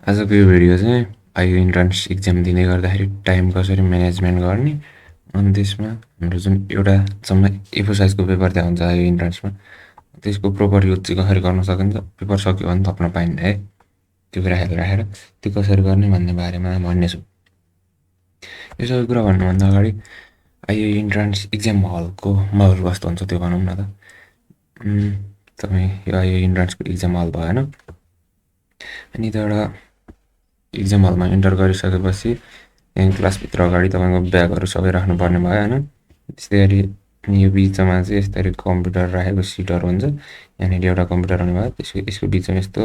आजको यो भिडियो चाहिँ आइओ इन्ट्रान्स इक्जाम दिँदै गर्दाखेरि टाइम कसरी म्यानेजमेन्ट गर्ने अनि त्यसमा हाम्रो जुन एउटा जम्मा A4 साइजको पेपर त्यहाँ हुन्छ आइओ इन्ट्रान्समा त्यसको प्रोपर युज चाहिँ कसरी गर्न सकिन्छ पेपर सक्यो भने थप्न पाइन्न है त्यो कुरा ख्याल राखेर त्यो कसरी गर्ने भन्ने बारेमा भन्नेछु। यो सबै कुरा भन्नुभन्दा अगाडि आइओ इन्ट्रान्स इक्जाम हलको माहौल कस्तो हुन्छ त्यो भनौँ न त। तपाईँ यो आइओ इन्ट्रान्सको इक्जाम हल भएन अनि त्यहाँबाट इक्जाम हलमा इन्टर गरिसकेपछि यहाँ क्लासभित्र अगाडि तपाईँको ब्यागहरू सबै राख्नुपर्ने भयो होइन। त्यस्तै गरी यो बिचमा चाहिँ यस्तरी कम्प्युटर राखेको सिटहरू हुन्छ। यहाँनिर एउटा कम्प्युटर हुने भयो, यसको बिचमा यस्तो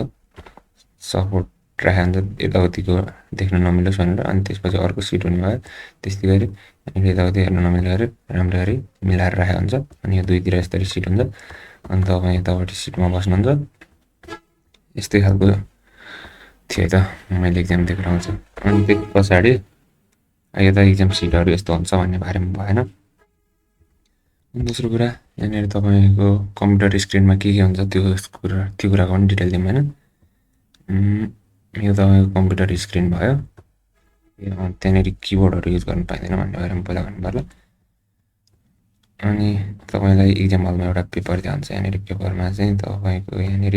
सपोर्ट राखेको हुन्छ यताउतिको देख्न नमिलोस् भनेर। अनि त्यसपछि अर्को सिट हुने भयो। त्यस्तै गरी यहाँनिर यताउति हेर्न नमिलेर राम्ररी मिलाएर राखेको हुन्छ। अनि यो दुईतिर यस्तरी सिट हुन्छ अनि तपाईँ यतापट्टि सिटमा बस्नुहुन्छ। यस्तै खालको थियो त मैले इक्जाम दिएको ठाउँ चाहिँ। अनि त्यस पछाडि यो त इक्जाम सिटहरू यस्तो हुन्छ भन्ने बारेमा भएन। अनि दोस्रो कुरा यहाँनिर तपाईँको कम्प्युटर स्क्रिनमा के हुन्छ त्यो कुराको पनि डिटेल दिउँ होइन। यो तपाईँको कम्प्युटर स्क्रिन भयो, त्यहाँनिर किबोर्डहरू युज गर्नु पाइँदैन भन्ने बारेमा पहिला भन्नु पर्ला। अनि तपाईँलाई इक्जाम हलमा एउटा पेपर दिन्छ। यहाँनिर पेपरमा चाहिँ तपाईँको यहाँनिर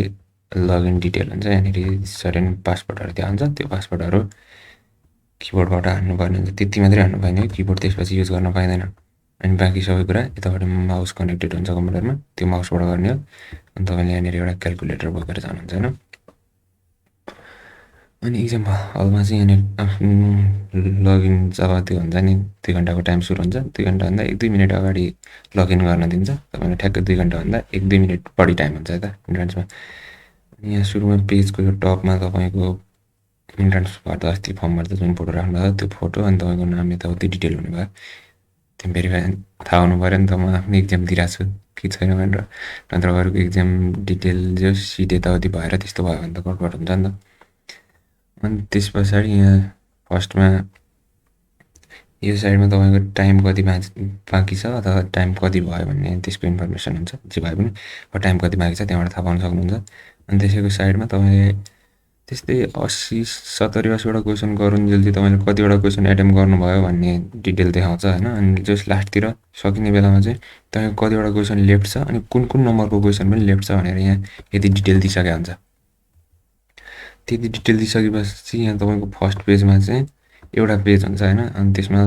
लगइन डिटेल हुन्छ, यहाँनिर सर्टेन पासवर्डहरू त्यहाँ हुन्छ। त्यो पासवर्डहरू किबोर्डबाट हान्नुपर्ने हुन्छ, त्यति मात्रै हान्नु पाइने हो, किबोर्ड त्यसपछि युज गर्न पाइँदैन। अनि बाँकी सबै कुरा यतापट्टि माउस कनेक्टेड हुन्छ कम्प्युटरमा, त्यो माउसबाट गर्ने हो। अनि तपाईँले यहाँनिर एउटा क्यालकुलेटर बोकेर जानुहुन्छ होइन। अनि इक्जाम हलमा चाहिँ यहाँनिर आफ्नो लगइन जब त्यो हुन्छ नि 2 घन्टाको टाइम सुरु हुन्छ, 2 घन्टाभन्दा 1-2 मिनट अगाडि लगइन गर्न दिन्छ। तपाईँलाई ठ्याक्कै 2 घन्टाभन्दा 1-2 मिनट बढी टाइम हुन्छ यता इन्ट्रान्समा। अनि यहाँ सुरुमा पेजको यो टपमा तपाईँको इन्ट्रान्स भर्दा अस्ति फर्म भर्दा जुन फोटो राख्नु भएको त्यो फोटो अनि तपाईँको नाम यताउति डिटेल हुने भयो। त्यो भेरिफाई थाहा हुनु पऱ्यो नि त म आफ्नो इक्जाम दिइरहेको छु कि छैन भनेर। नत्र अरूको इक्जाम डिटेल जो सिट यताउति भएर त्यस्तो भयो भने त गडबड हुन्छ नि त। अनि त्यस पछाडि यहाँ फर्स्टमा यो साइडमा तपाईँको टाइम कति बाँकी छ अथवा टाइम कति भयो भन्ने त्यसको इन्फर्मेसन हुन्छ। जे भए पनि टाइम कति बाँकी छ त्यहाँबाट थाहा पाउन सक्नुहुन्छ। अनि त्यसैको साइडमा तपाईँले त्यस्तै 80-70-80वटा क्वेसन गरुन्जेल चाहिँ तपाईँले कतिवटा क्वेसन एटेम्प गर्नुभयो भन्ने डिटेल देखाउँछ होइन। अनि जस लास्टतिर सकिने बेलामा चाहिँ तपाईँको कतिवटा क्वेसन लेफ्ट छ अनि कुन कुन नम्बरको क्वेसन पनि लेफ्ट छ भनेर यहाँ यति डिटेल दिइसकेको हुन्छ। त्यति डिटेल दिइसकेपछि यहाँ तपाईँको फर्स्ट पेजमा चाहिँ एउटा पेज हुन्छ होइन। अनि त्यसमा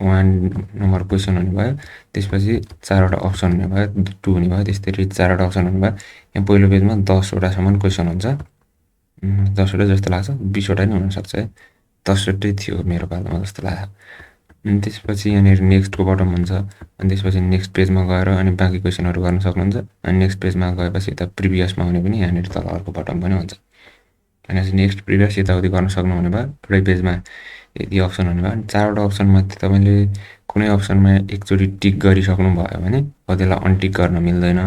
1 नम्बर क्वेसन हुने भयो, त्यसपछि 4वटा अप्सन हुने भयो, 2 हुने भयो, त्यस्तरी 4वटा अप्सन हुने भयो। यहाँ पहिलो पेजमा 10वटासम्म क्वेसन हुन्छ, 10वटा जस्तो लाग्छ, 20वटा नि हुनसक्छ है, 10वटै थियो मेरो पालामा जस्तो लाग्यो। अनि त्यसपछि यहाँनिर नेक्स्टको बटम हुन्छ। अनि त्यसपछि नेक्स्ट पेजमा गएर अनि बाँकी क्वेसनहरू गर्न सक्नुहुन्छ। अनि नेक्स्ट पेजमा गएपछि यता प्रिभियसमा हुने पनि यहाँनिर तल अर्को बटम पनि हुन्छ। भनेपछि नेक्स्ट प्रिभियस यताउति गर्न सक्नुहुने भयो। एउटै पेजमा यति अप्सन हुने भयो। अनि 4वटा अप्सनमध्ये तपाईँले कुनै अप्सनमा एकचोटि टिक गरिसक्नु भयो भने त्यसलाई अनटिक गर्न मिल्दैन।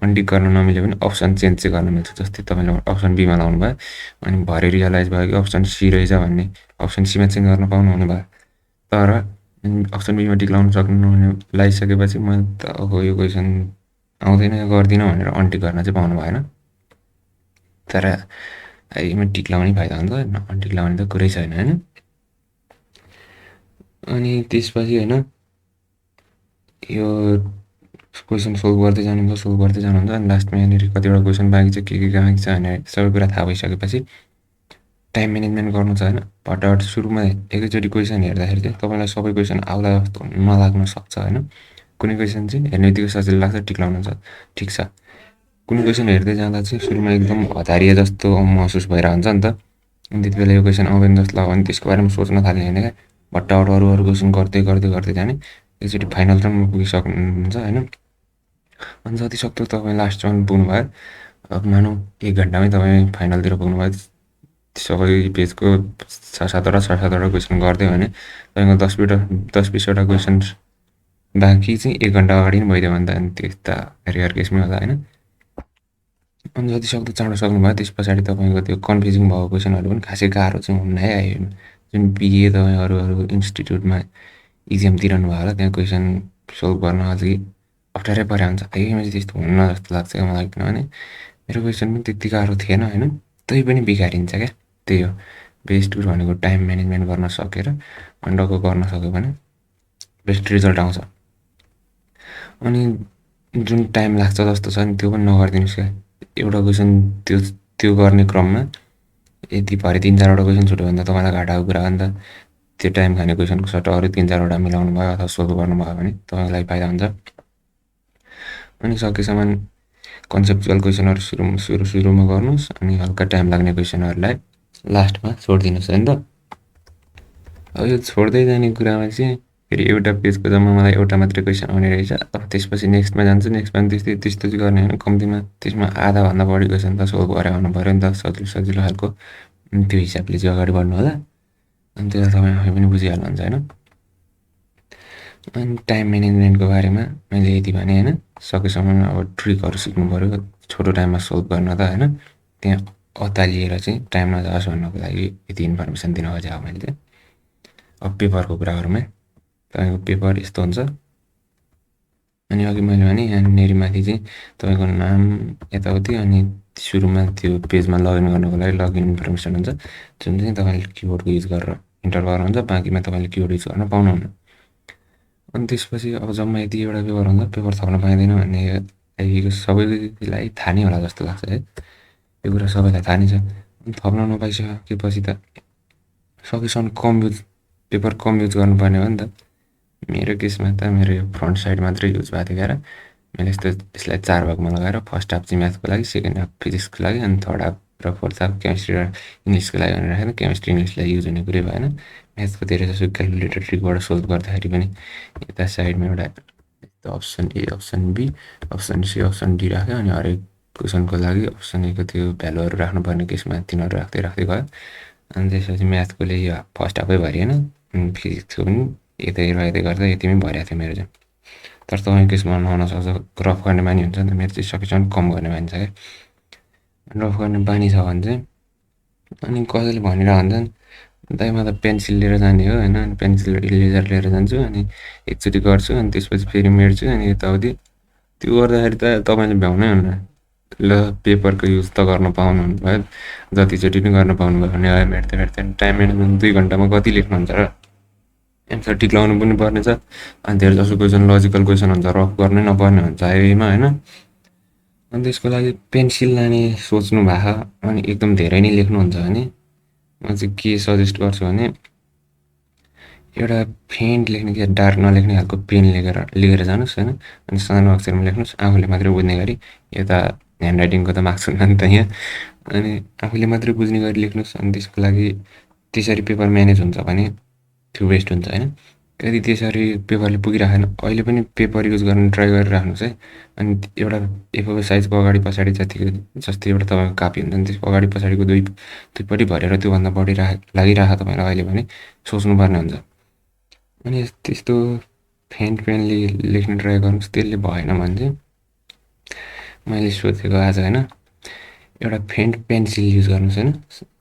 अनटिक गर्न नमिले पनि अप्सन चेन्ज चाहिँ गर्न मिल्छ। जस्तै तपाईँले अप्सन बीमा लाउनु भयो अनि भरे रियलाइज भयो कि अप्सन सी रहेछ भन्ने, अप्सन सीमा चेन्ज गर्न पाउनुहुने भयो। तर अप्सन बीमा टिक लाउनु सक्नुहुने लगाइसकेपछि मैले त यो क्वेसन आउँदैन गर्दिनँ भनेर अनटिक गर्न चाहिँ पाउनु भएन। तर यसमा टिक लाउने फाइदा हुन्छ, अनटिक लाउने त कुरै छैन होइन। अनि त्यसपछि होइन यो क्वेसन सोल्भ गर्दै जानुहुन्छ। अनि लास्टमा यहाँनिर कतिवटा क्वेसन बाँकी छ, के बाँकी छ भनेर सबै कुरा थाहा भइसकेपछि टाइम म्यानेजमेन्ट गर्नु छ होइन। भटाभट सुरुमा एकैचोटि क्वेसन हेर्दाखेरि चाहिँ तपाईँलाई सबै क्वेसन आउला जस्तो नलाग्न सक्छ होइन। कुनै क्वेसन चाहिँ हेर्ने बित्तिकै सजिलो लाग्छ, टिक लाउनु छ, ठिक छ। कुनै क्वेसन हेर्दै जाँदा चाहिँ सुरुमा एकदम हतारिए जस्तो महसुस भइरहेको हुन्छ नि त। अनि त्यति बेला यो क्वेसन आउँदैन जस्तो लाग्यो भने त्यसको बारेमा सोच्न थाल्ने होइन क्या, भट्टाभट अरू क्वेसन गर्दै जाने, एकचोटि फाइनलसम्म पुगिसक्नुहुन्छ होइन। अनि जति सक्दो तपाईँ लास्टसम्म पुग्नुभयो, अब मानौँ 1 घन्टामै तपाईँ फाइनलतिर पुग्नुभयो, सबै पेजको 6-7वटा क्वेसन गरिदियो भने तपाईँको 10-20वटा क्वेसन बाँकी चाहिँ 1 घन्टा अगाडि नै भइदियो भने त अनि त्यस्ता रेयर केसमै होला होइन। अनि जति सक्दो चाँडो सक्नुभयो त्यस पछाडि तपाईँको त्यो कन्फ्युजिङ भएको क्वेसनहरू पनि खासै गाह्रो चाहिँ हुन्न है। आइओमा जुन बिए तपाईँ अरू इन्स्टिट्युटमा इक्जाम दिइरहनु भयो होला त्यहाँ क्वेसन सोल्भ गर्न अझै अप्ठ्यारै परे हुन्छ। आइओमा चाहिँ त्यस्तो हुन्न जस्तो लाग्छ क्या मलाई, किनभने मेरो क्वेसन पनि त्यति गाह्रो थिएन होइन, तै पनि बिगारिन्छ क्या, त्यही हो। बेस्ट टुल भनेको टाइम म्यानेजमेन्ट गर्न सकेर अन्डको गर्न सक्यो भने बेस्ट रिजल्ट आउँछ। अनि जुन टाइम लाग्छ जस्तो छ नि त्यो पनि नगरिदिनुहोस् क्या। एउटा क्वेसन त्यो गर्ने क्रममा यदि भरे 3-4वटा क्वेसन छुट्यो भने त तपाईँलाई घाटाको कुरा हो नि त। त्यो टाइम खाने क्वेसनको सट्टा अरू 3-4वटा मिलाउनु भयो अथवा सोल्भ गर्नुभयो भने तपाईँको लागि फाइदा हुन्छ। अनि सकेसम्म कन्सेप्चुअल क्वेसनहरू सुरुमा गर्नुहोस् अनि हल्का टाइम लाग्ने क्वेसनहरूलाई लास्टमा छोडिदिनुहोस् होइन त। अब यो छोड्दै जाने कुरामा चाहिँ फेरि एउटा पेजको जम्मा मलाई एउटा मात्रै क्वेसन आउने रहेछ। अब त्यसपछि नेक्स्टमा जान्छु, नेक्स्टमा त्यस्तो चाहिँ गर्ने होइन। कम्तीमा त्यसमा आधाभन्दा बढी क्वेसन त सोल्भ गरेर आउनु पऱ्यो नि त, सजिलो खालको। त्यो हिसाबले चाहिँ अगाडि बढ्नु होला। अनि त्यसलाई तपाईँ आफै पनि बुझिहाल्नुहुन्छ होइन। अनि टाइम म्यानेजमेन्टको बारेमा मैले यति भने होइन। सकेसम्म अब ट्रिकहरू सिक्नु पऱ्यो छोटो टाइममा सोल्भ गर्न त होइन। त्यहाँ अतालिएर चाहिँ टाइम नजाओस् भन्नको लागि यति इन्फर्मेसन दिन खोजेँ मैले चाहिँ। अब पेपरको कुराहरूमा तपाईँको पेपर यस्तो हुन्छ। अनि अघि मैले भने यहाँनिर माथि चाहिँ तपाईँको नाम यताउति अनि सुरुमा त्यो पेजमा लगइन गर्नको लागि लगइन इन्फर्मेसन हुन्छ, जुन चाहिँ तपाईँले किबोर्डको युज गरेर इन्टर गर्नुहुन्छ। बाँकीमा तपाईँले किबोर्ड युज गर्न पाउनुहुन्न। अनि त्यसपछि अब जम्मा यति एउटा पेपर हुन्छ, पेपर थप्न पाइँदैन भन्ने सबैलाई थाहा नै होला जस्तो लाग्छ है। यो कुरा सबैलाई थाहा नै छ। थप्न नपाइसकेपछि त सकेसम्म पेपर कम युज गर्नुपर्ने हो नि त। मेरो केसमा त मेरो यो फ्रन्ट साइड मात्रै युज भएको थियो क्या। मैले यसलाई 4 भागमा लगाएर फर्स्ट हाफ चाहिँ म्याथको लागि, सेकेन्ड हाफ फिजिक्सको लागि, अनि थर्ड हाफ र फोर्थ हाफ केमिस्ट्री र इङ्ग्लिसको लागि भनेर राखेर केमिस्ट्री इङ्ग्लिसलाई युज हुने कुरै भएन। म्याथको धेरै जसो क्यालकुलेटर ट्रिकबाट सोल्भ गर्दाखेरि पनि यता साइडमा एउटा option A, option B, option C, option D राख्यो। अनि हरेक क्वेसनको लागि अप्सन एको त्यो भ्यालुहरू राख्नुपर्ने केसमा तिनीहरू राख्दै गयो। अनि त्यसपछि म्याथकोले यो फर्स्ट हाफै भरिएन, फिजिक्सको पनि यतै गर्दा यतिमै भरिएको थियो मेरो चाहिँ। तर तपाईँको केसमा नहुनसक्छ, रफ गर्ने बानी हुन्छ नि त। मेरो चाहिँ सकेसम्म कम गर्ने बानी छ क्या। रफ गर्ने बानी छ भने चाहिँ अनि कसैले भनिरहेको हुन्छन् दाइ म त पेन्सिल लिएर जाने हो होइन, अनि पेन्सिल इरेजर लिएर जान्छु, अनि एकचोटि गर्छु, अनि त्यसपछि फेरि मेट्छु, अनि यताउति। त्यो गर्दाखेरि त तपाईँले भ्याउनै हुन्न। ल पेपरको युज त गर्न पाउनुहुन्छ भयो, जतिचोटि पनि गर्न पाउनुभयो भने मेट्दै टाइम म्यानेजमेन्ट 2 घन्टामा कति लेख्नुहुन्छ र? एन्सर ठिक लगाउनु पनि पर्ने छ। अनि धेरै जसो क्वेसन लजिकल क्वेसन हुन्छ, रफ गर्नै नपर्ने हुन्छ आइओईमा होइन। अनि त्यसको लागि पेन्सिल लाने सोच्नु भएको अनि एकदम धेरै नै लेख्नुहुन्छ भने म चाहिँ के सजेस्ट गर्छु भने एउटा फेन्ट लेख्ने कि डार्क नलेख्ने खालको पेन लिएर जानुहोस् होइन। अनि सानो अक्षरमा लेख्नुहोस्, आफूले मात्रै बुझ्ने गरी। यता ह्यान्ड राइटिङको त मार्क्स हुन्न नि त यहाँ। अनि आफूले मात्रै बुझ्ने गरी लेख्नुहोस्। अनि त्यसको लागि त्यसरी पेपर म्यानेज हुन्छ भने त्यो बेस्ट हुन्छ होइन। यदि त्यसरी पेपरले पुगिराखेन अहिले पनि पेपर युज गर्न ट्राई गरिराख्नुहोस् है। अनि एउटा A4 साइजको अगाडि पछाडि जस्तै एउटा तपाईँको कापी हुन्छ नि, त्यसको अगाडि पछाडिको दुईपट्टि भरेर त्योभन्दा बढी लागिरहेको तपाईँलाई अहिले भने सोच्नुपर्ने हुन्छ। अनि त्यस्तो फेन्ट पेनले लेख्न ट्राई गर्नुहोस्। त्यसले भएन भने चाहिँ मैले सोचेको आज होइन एउटा फेन्ट पेन्सिल युज गर्नुहोस् होइन।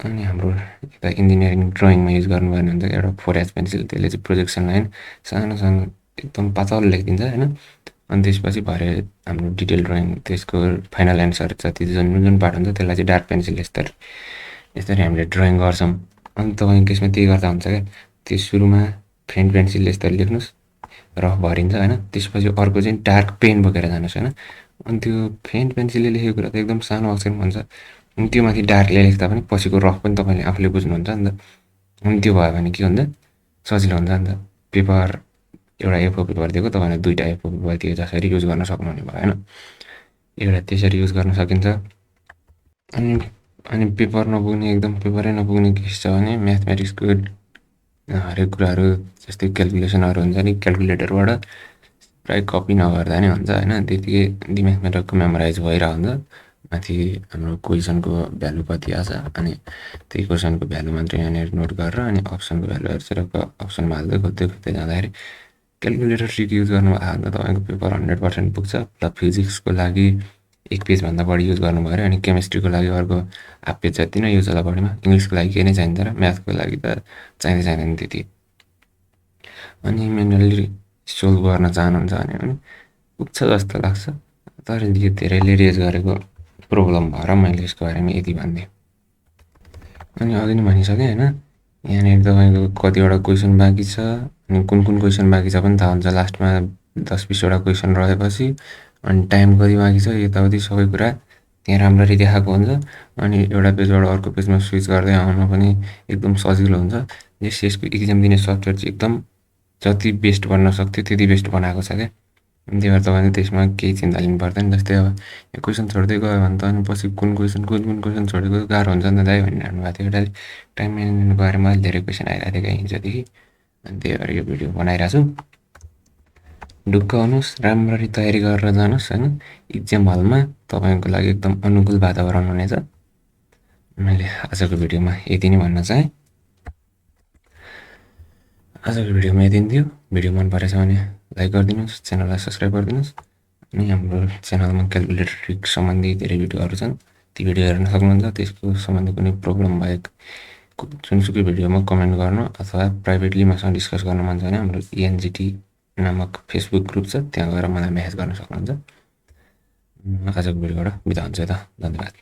अनि हाम्रो यता इन्जिनियरिङ ड्रइङमा युज गर्नुपर्ने हुन्छ एउटा 4H पेन्सिल। त्यसले चाहिँ प्रोजेक्सन लाइन सानो एकदम पातलो लेखिदिन्छ होइन। अनि त्यसपछि भरे हाम्रो डिटेल ड्रइङ त्यसको फाइनल एन्सर जति जुन पार्ट हुन्छ त्यसलाई चाहिँ डार्क पेन्सिल यसरी हामीले ड्रइङ गर्छौँ। अनि तपाईँको केसमा त्यही गर्दा हुन्छ क्या। त्यो सुरुमा फेन्ट पेन्सिलले यसरी लेख्नुहोस्, रफ भरिन्छ होइन। त्यसपछि अर्को चाहिँ डार्क पेन बोकेर जानुहोस् होइन। अनि त्यो फेन्ट पेन्सिलले लेखेको कुरा त एकदम सानो अक्षरमा हुन्छ, अनि त्यो माथि डार्कले लेख्दा पनि पछिको रफ पनि तपाईँले आफूले बुझ्नुहुन्छ नि त। अनि त्यो भयो भने के हुन्छ, सजिलो हुन्छ नि त। पेपर एउटा A4 पेपर दिएको तपाईँले 2टा A4 पेपर दिएको जसरी युज गर्न सक्नुहुने भयो होइन। एउटा त्यसरी युज गर्न सकिन्छ। अनि पेपरै नपुग्ने केस छ भने म्याथमेटिक्सको हरेक कुराहरू जस्तै क्यालकुलेसनहरू हुन्छ नि, क्यालकुलेटरबाट प्रायः कपी नगर्दा नै हुन्छ होइन। त्यतिकै दिमागमा टक्क मेमोराइज भइरहेको हुन्छ। माथि हाम्रो क्वेसनको भ्यालु कति आछ, अनि त्यही क्वेसनको भ्यालु मात्रै यहाँनिर नोट गरेर अनि अप्सनको भ्यालु हेर्छ र अप्सनमा हाल्दै खोज्दै जाँदाखेरि क्यालकुलेटर ट्रिक युज गर्नुभएको भने त तपाईँको पेपर 100% पुग्छ। र फिजिक्सको लागि 1 पेजभन्दा बढी युज गर्नुभयो अरे, अनि केमिस्ट्रीको लागि अर्को हाफ पेज जति नै युज होला बढीमा। इङ्ग्लिसको लागि केही नै चाहिन्छ र म्याथको लागि त चाहिँदैन त्यति। अनि म्यानुअली सोल्भ गर्न चाहनुहुन्छ भने पुग्छ जस्तो लाग्छ। तर यो धेरैले रेज गरेको प्रब्लम भएर मैले यसको बारेमा यति भनिदिएँ। अनि अघि नै भनिसकेँ होइन, यहाँनिर तपाईँको कतिवटा क्वेसन बाँकी छ अनि कुन कुन क्वेसन बाँकी छ पनि थाहा हुन्छ लास्टमा 10-20वटा क्वेसन रहेपछि। अनि टाइम कति बाँकी छ यताउति सबै कुरा त्यहाँ राम्ररी देखाएको हुन्छ। अनि एउटा पेजबाट अर्को पेजमा स्विच गर्दै आउन पनि एकदम सजिलो हुन्छ। यसको इक्जाम दिने सफ्टवेयर चाहिँ एकदम जति बेस्ट बन्न सक्थ्यो त्यति बेस्ट बनाएको छ क्या। त्यही भएर तपाईँले त्यसमा केही चिन्ता लिनु पर्दैन। जस्तै अब यो क्वेसन छोड्दै गयो भने त अनि पछि कुन क्वेसन छोडेको गाह्रो हुन्छ नि त दाइ भनिरहनु भएको थियो। एउटा टाइम म्यानेजमेन्टको बारेमा अहिले धेरै क्वेसन आइरहेको थियो क्या हिजोदेखि। अनि त्यही भएर यो भिडियो बनाइरहेको छु। ढुक्क हुनुहोस्, राम्ररी तयारी गरेर जानुहोस् होइन। इक्जाम हलमा तपाईँको लागि एकदम अनुकूल वातावरण हुनेछ। मैले आजको भिडियोमा यति नै भन्न चाहेँ। आजको भिडियोमा यति नै थियो। भिडियो मन परेछ भने लाइक गरिदिनुहोस्, च्यानललाई सब्सक्राइब गरिदिनुहोस्। अनि हाम्रो च्यानलमा क्यालकुलेटर ट्रिक सम्बन्धी धेरै भिडियोहरू छन्, ती भिडियो हेर्न सक्नुहुन्छ। त्यसको सम्बन्धी कुनै प्रब्लम बाहेक जुनसुकै भिडियोमा कमेन्ट गर्नु अथवा प्राइभेटली मसँग डिस्कस गर्न मन छ भने हाम्रो ENGT नामक फेसबुक ग्रुप छ, त्यहाँ गएर मलाई मेसेज गर्न सक्नुहुन्छ। आजको भिडियोबाट बिदा हुन्छ त, धन्यवाद।